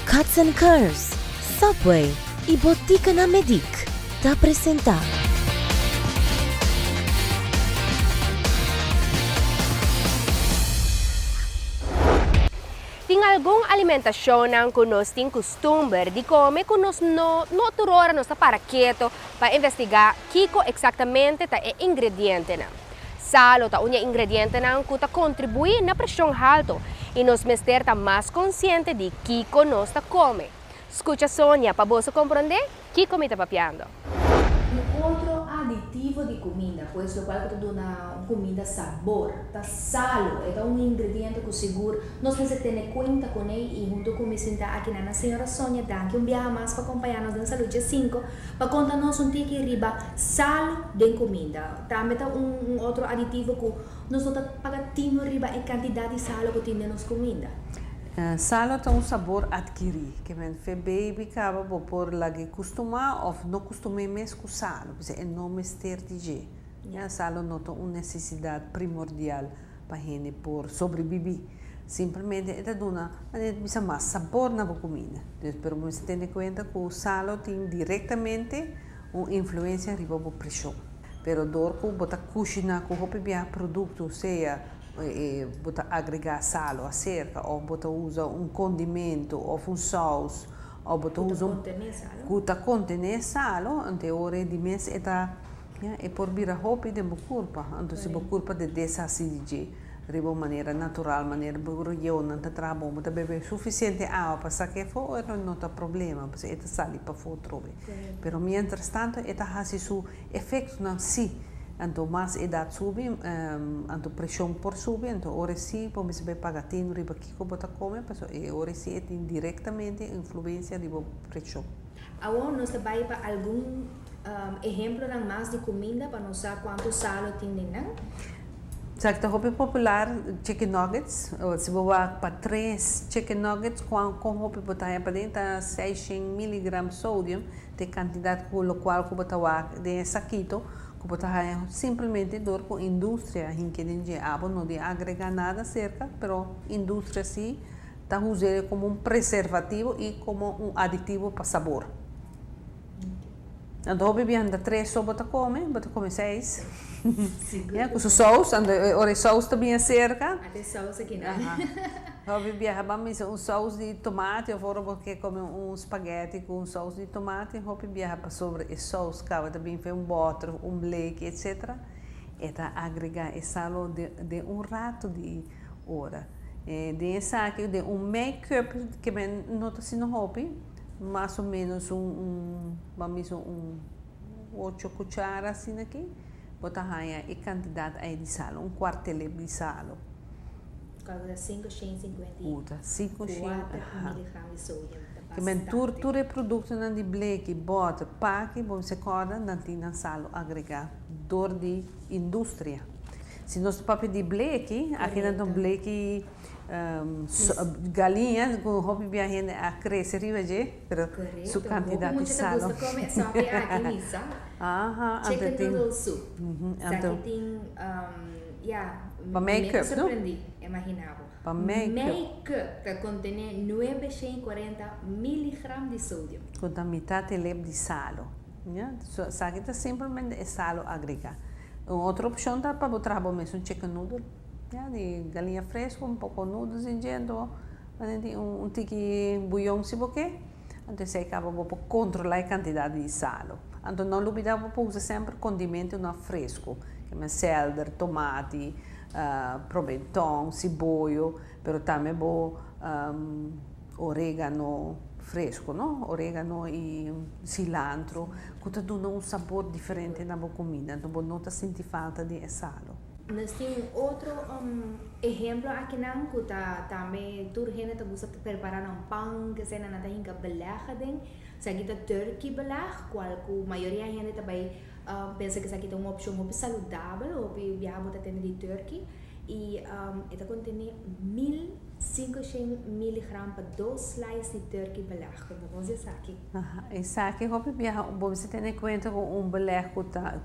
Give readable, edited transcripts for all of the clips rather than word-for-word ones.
Cuts and Curves, Subway e Botica na Medic te apresentar. Tem alguma alimentação que nós temos costume de comer que nós não turora nós para quieto para investigar que exatamente é ingrediente na. Salo é um ingrediente que contribui na pressão alta e nós mestre tá mais consciente de que nós come. Escuta Sônia para você compreender que está papiando. Outro aditivo de comida, pois o qual que dá uma comida sabor, tá salo, é um ingrediente que seguro nós precisamos ter conta com ele e junto com me sentar aqui na senhora Sônia Dan, que viaja mais para acompanhar-nos na Saúde 5, para contar-nos um tique riba salo de comida. Também tá outro aditivo que nós não pagatino riba a quantidade de salo que tem na nossa comida. Salo tem um sabor adquirido, que vem baby acaba por lagi costumar ou não costumar mesmo com salo, porque é não mestre de je. Salo não tem uma necessidade primordial para gente por sobreviver. Simplesmente é dona, mas mais sabor na comida. Pero você tem em conta que o salo tem diretamente uma influência riba a pressão. Pero dor que bota cozinhar com o produto seja bota agregar sal a cerca ou bota usa um condimento ou um sauce ou bota usa que contém sal ante ore de mês é por vir a roupa de culpa então se culpa de desacidez de uma maneira natural maneira eu não te trabalho mas beber suficiente água para sacar fora não tem problema porque é sali para fora pero mientras tanto é hasi su efeito não si então mais idade sube, então pressão por subir, então ora sim, vamos ver pagatino riba que bota come, porque ora sim tem diretamente influência riba pressão. Agora nós vai para algum exemplo de mais de comida para nós saber quanto sal tem não? Sabe que é popular chicken nuggets, se você vai para 3 chicken nuggets com roupa botar para dentro 600 mg sódio, tem quantidade com o qual que botar de saquito simplesmente dor com indústria que não de agregar nada cerca, pero indústria sim está usando como um preservativo e como um aditivo para sabor. Então bebianda 3 só bota come 6. Com o sauce, ora sauce também é cerca. Até sauce aqui não. Eu bebia um sauce de tomate, eu vou porque come um espaguete com sauce de tomate, eu bebia para sobre esse sauce, cava também foi butter, blake, etc. E tá agregar esse salo de rato de hora. De essa aqui de make-up que bem nota se no hobby, mais ou menos vamos 8 cucharas assim aqui, botar raia e quantidade aí de sal, um quarto de sal. Calcula 550 mg de sódio. Que men tudo produto não de blake, butter, pack, você corda não tem sal agregar dor de indústria. Se nós papel de blake, aqui não tem blake galinha com roupa viajando a crescer riba pero su quantidade de sal. Muita gente gosta de comer só aqui nisso. Chicken noodle soup. Aqui tem para make-up, não? Imaginava. Para make-up. Make-up que contém 940 mg de sódio. Com a metade de sal. Sabe que simplesmente é sal agregar. Outra opção dá para botar mesmo chicken noodle. De galinha fresca, um pouco noodles ingendo, um tique bouillon se você. Então você acaba por controlar a quantidade de sal. Então não olvidar para usar sempre condimento não fresco, como celery, tomate, pimentão, cebola, pero também orégano fresco, não? Orégano e cilantro, que dá um sabor diferente na comida. Então não está sentindo falta de sal. Nós temos outro exemplo aqui não que também toda gente está buscando preparar um pão que se não tem que belag den, se aqui está turkey belag, qual a maioria da gente também pensa que aqui é uma opção muito saudável, ou viajar para ter de turkey e ela contém 1500 mg para 2 slices de turkey belag, como você sabe. Isso aqui você tem em conta que belag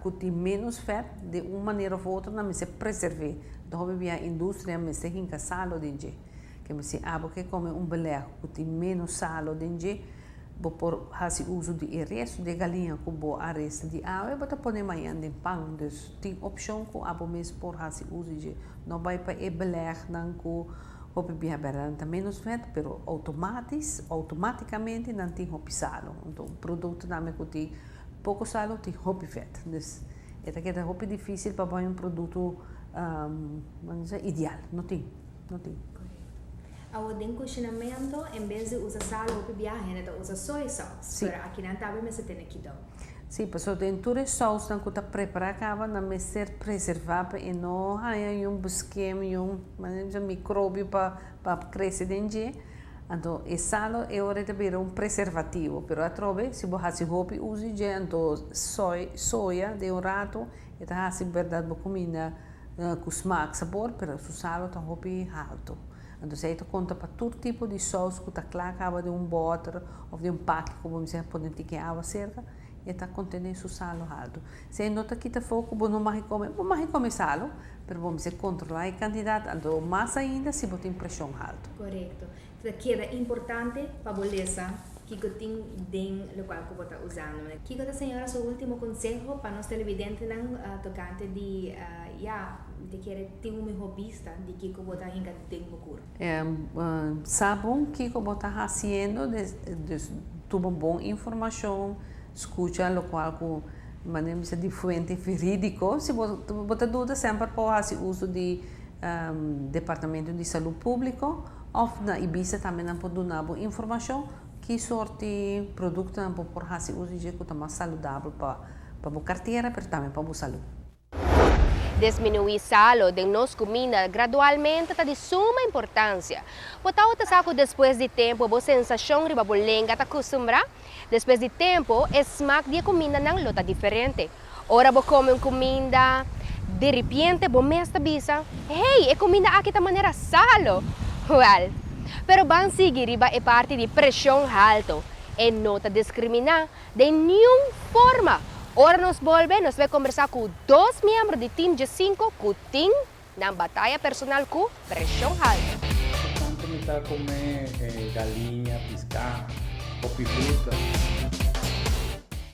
que tem menos fat, de uma maneira ou outra, não se preserve. Então, a indústria me se hinca salo de que me se abo que come beleg que tem menos salo dentro, vou por fazer uso de resto de galinha que vou a resto de água, vou pôr amanhã de pão, então tem opção que abo mesmo por fazer uso de, não vai para beleg não que o bebê tem menos fat, pero automaticamente não tem roupa salo, então o produto também que tem pouco salo tem roupa fat, então é roupa difícil para um produto ideal, não tem. Ao den cozinamento, em vez de usar sal ou viagem, então usa soy sauce. Sim. Pero aqui não sabe, mas você tem que dar. Sim, pessoal, dentro de sauce que está preparada, não me ser preservada e não há busquema, micróbio para crescer dentro. Então, o sal é hora de ver preservativo, mas a trove, se você faz roupa, use então soja de rato, e está fazendo verdade para comida com smack, sabor, mas o sal está roupa alto. Então, você conta para todo tipo de sauce que está claro de butter ou de pack, como você pode ter que água cerca, e está contendo o sal alto. Se nota que está fogo, você não vai comer sal, mas vamos controlar a quantidade, então mais ainda se você tem pressão alta. Correto. Então, que é importante para a beleza que tem dentro do qual você está usando. Que é, senhora, seu último conselho para nós televidentes tocante de querer ter uma melhor vista de que você está dentro do corpo? Sabem que você está fazendo, tuvo boa informação, escuta o qual maneira de fonte verídico. Se você dúvida, sempre pode fazer uso de Departamento de Saúde Público ou na Ibiza também não pode dar informação que sorte de produto não pode fazer uso de que é mais saudável para a carteira, mas também para a saúde. Diminuir salo de nossa comida gradualmente está de suma importância. Botar o saco depois de tempo, a sensação de babulenga está acostumbrada. Depois de tempo, o smack de comida não está diferente. Ora, você come comida, de repente, você mesmo bisa, hey, é comida aqui de maneira salo. Well, pero van seguir é parte de pressão alta e não está discriminar de nenhuma forma. Ora nos volvemos a conversar com dois membros do time G5 que tem na batalha personal com pressão alta. Tanto me está a comer galinha, pescado, fruta.